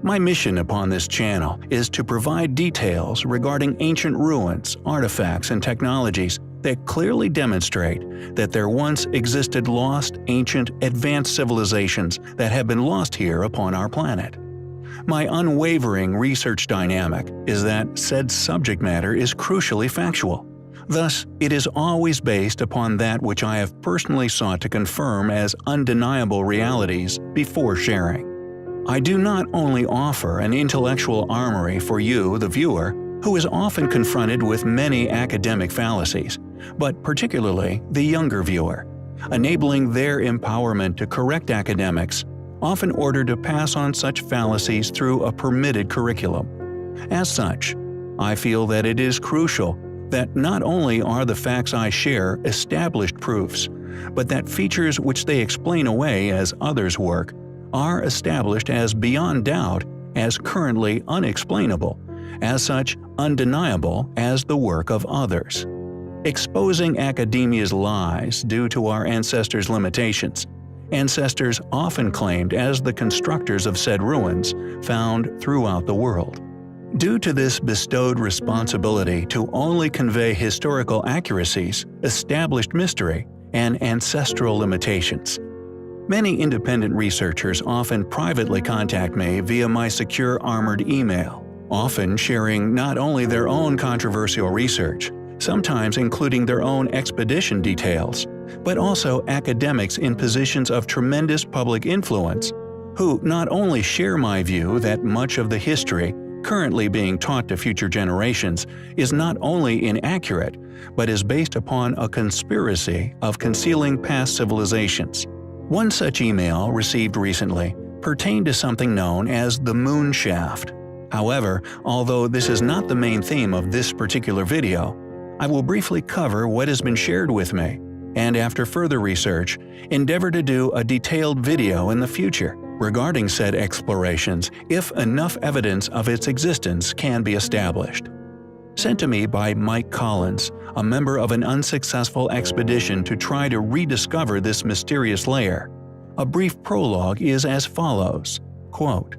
My mission upon this channel is to provide details regarding ancient ruins, artifacts, and technologies that clearly demonstrate that there once existed lost, ancient, advanced civilizations that have been lost here upon our planet. My unwavering research dynamic is that said subject matter is crucially factual. Thus, it is always based upon that which I have personally sought to confirm as undeniable realities before sharing. I do not only offer an intellectual armory for you, the viewer, who is often confronted with many academic fallacies, but particularly the younger viewer, enabling their empowerment to correct academics, often ordered to pass on such fallacies through a permitted curriculum. As such, I feel that it is crucial that not only are the facts I share established proofs, but that features which they explain away as others' work are established as beyond doubt as currently unexplainable, as such undeniable as the work of others. Exposing academia's lies due to our ancestors' limitations, ancestors often claimed as the constructors of said ruins found throughout the world. Due to this bestowed responsibility to only convey historical accuracies, established mystery, and ancestral limitations, many independent researchers often privately contact me via my secure armored email, often sharing not only their own controversial research, sometimes including their own expedition details, but also academics in positions of tremendous public influence, who not only share my view that much of the history currently being taught to future generations is not only inaccurate, but is based upon a conspiracy of concealing past civilizations. One such email received recently pertained to something known as the moon shaft. However, although this is not the main theme of this particular video, I will briefly cover what has been shared with me, and after further research, endeavor to do a detailed video in the future regarding said explorations if enough evidence of its existence can be established. Sent to me by Mike Collins, a member of an unsuccessful expedition to try to rediscover this mysterious layer. A brief prologue is as follows, quote,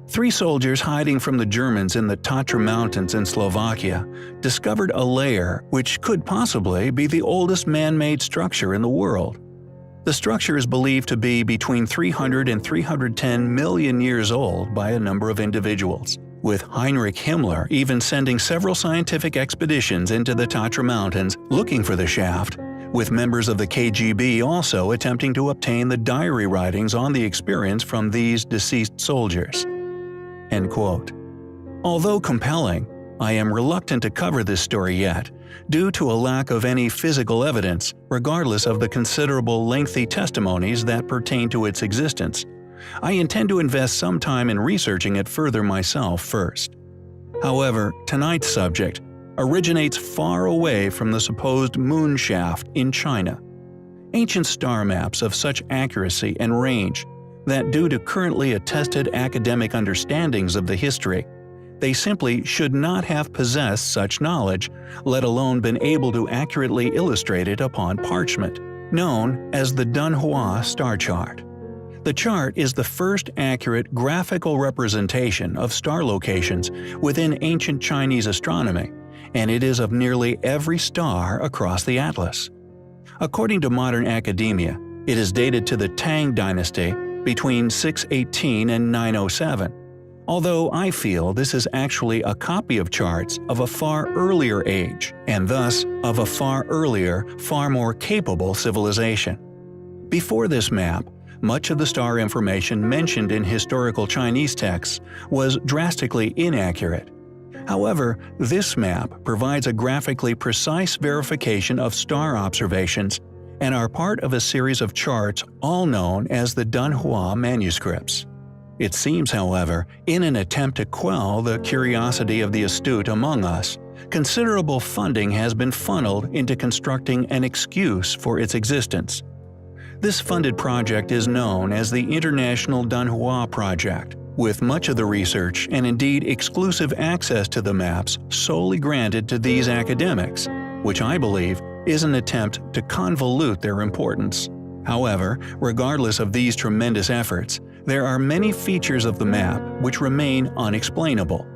"3 soldiers hiding from the Germans in the Tatra Mountains in Slovakia discovered a layer which could possibly be the oldest man-made structure in the world. The structure is believed to be between 300 and 310 million years old by a number of individuals, with Heinrich Himmler even sending several scientific expeditions into the Tatra Mountains looking for the shaft, with members of the KGB also attempting to obtain the diary writings on the experience from these deceased soldiers." End quote. Although compelling, I am reluctant to cover this story yet, due to a lack of any physical evidence, regardless of the considerable lengthy testimonies that pertain to its existence. I intend to invest some time in researching it further myself first. However, tonight's subject originates far away from the supposed moon shaft in China. Ancient star maps of such accuracy and range that due to currently attested academic understandings of the history, they simply should not have possessed such knowledge, let alone been able to accurately illustrate it upon parchment, known as the Dunhua star chart. The chart is the first accurate graphical representation of star locations within ancient Chinese astronomy, and it is of nearly every star across the atlas. According to modern academia, it is dated to the Tang dynasty between 618 and 907, although I feel this is actually a copy of charts of a far earlier age, and thus of a far earlier, far more capable civilization. Before this map, much of the star information mentioned in historical Chinese texts was drastically inaccurate. However, this map provides a graphically precise verification of star observations and are part of a series of charts all known as the Dunhua manuscripts. It seems, however, in an attempt to quell the curiosity of the astute among us, considerable funding has been funneled into constructing an excuse for its existence. This funded project is known as the International Dunhua Project, with much of the research and indeed exclusive access to the maps solely granted to these academics, which I believe is an attempt to convolute their importance. However, regardless of these tremendous efforts, There are many features of the map which remain unexplainable.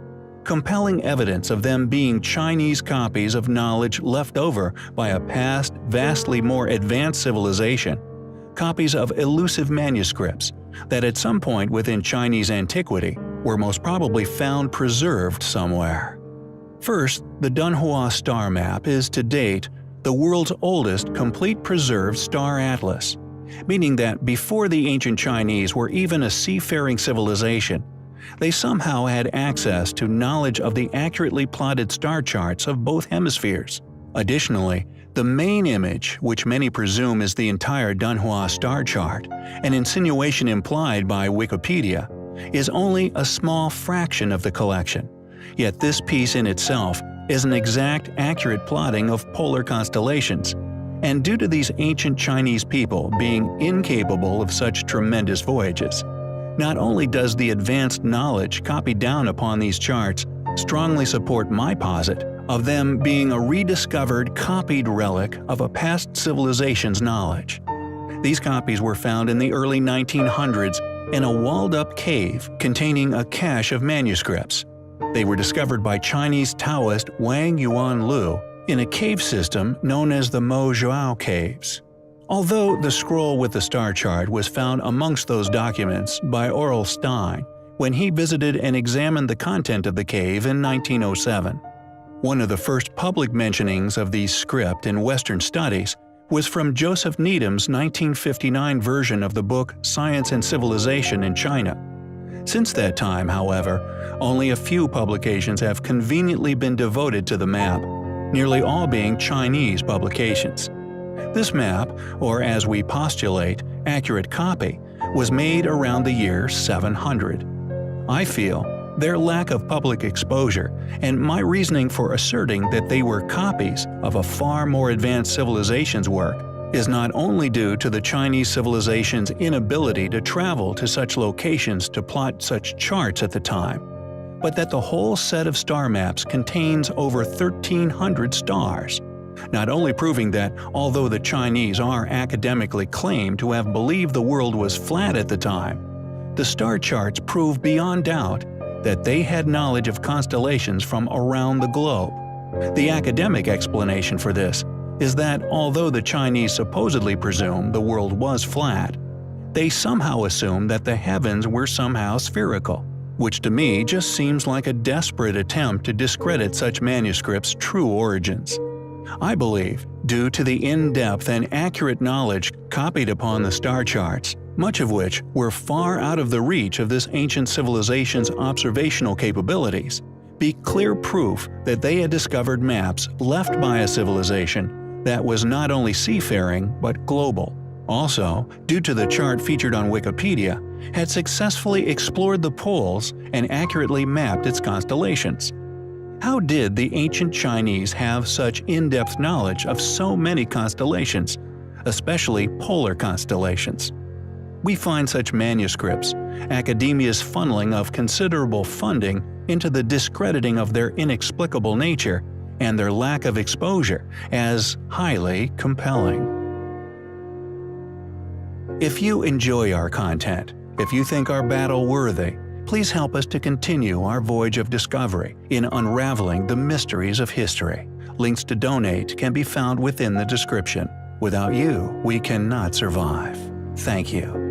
Compelling evidence of them being Chinese copies of knowledge left over by a past, vastly more advanced civilization. Copies of elusive manuscripts that at some point within Chinese antiquity were most probably found preserved somewhere. First, the Dunhua star map is to date the world's oldest complete preserved star atlas, meaning that before the ancient Chinese were even a seafaring civilization, they somehow had access to knowledge of the accurately plotted star charts of both hemispheres. Additionally, the main image, which many presume is the entire Dunhua star chart, an insinuation implied by Wikipedia, is only a small fraction of the collection. Yet this piece in itself is an exact, accurate plotting of polar constellations, and due to these ancient Chinese people being incapable of such tremendous voyages, not only does the advanced knowledge copied down upon these charts strongly support my posit of them being a rediscovered, copied relic of a past civilization's knowledge. These copies were found in the early 1900s in a walled-up cave containing a cache of manuscripts. They were discovered by Chinese Taoist Wang Yuanlu in a cave system known as the Mojiao Caves. Although the scroll with the star chart was found amongst those documents by Oral Stein when he visited and examined the content of the cave in 1907. One of the first public mentionings of these script in Western studies was from Joseph Needham's 1959 version of the book Science and Civilization in China. Since that time, however, only a few publications have conveniently been devoted to the map, nearly all being Chinese publications. This map, or as we postulate, accurate copy, was made around the year 700. I feel their lack of public exposure and my reasoning for asserting that they were copies of a far more advanced civilization's work is not only due to the Chinese civilization's inability to travel to such locations to plot such charts at the time, but that the whole set of star maps contains over 1,300 stars, not only proving that although the Chinese are academically claimed to have believed the world was flat at the time, the star charts prove beyond doubt that they had knowledge of constellations from around the globe. The academic explanation for this is that although the Chinese supposedly presumed the world was flat, they somehow assumed that the heavens were somehow spherical, which to me just seems like a desperate attempt to discredit such manuscripts' true origins. I believe, due to the in-depth and accurate knowledge copied upon the star charts, much of which were far out of the reach of this ancient civilization's observational capabilities, be clear proof that they had discovered maps left by a civilization that was not only seafaring but global. Also, due to the chart featured on Wikipedia, had successfully explored the poles and accurately mapped its constellations. How did the ancient Chinese have such in-depth knowledge of so many constellations, especially polar constellations? We find such manuscripts, academia's funneling of considerable funding into the discrediting of their inexplicable nature and their lack of exposure, as highly compelling. If you enjoy our content, if you think our battle worthy, please help us to continue our voyage of discovery in unraveling the mysteries of history. Links to donate can be found within the description. Without you, we cannot survive. Thank you.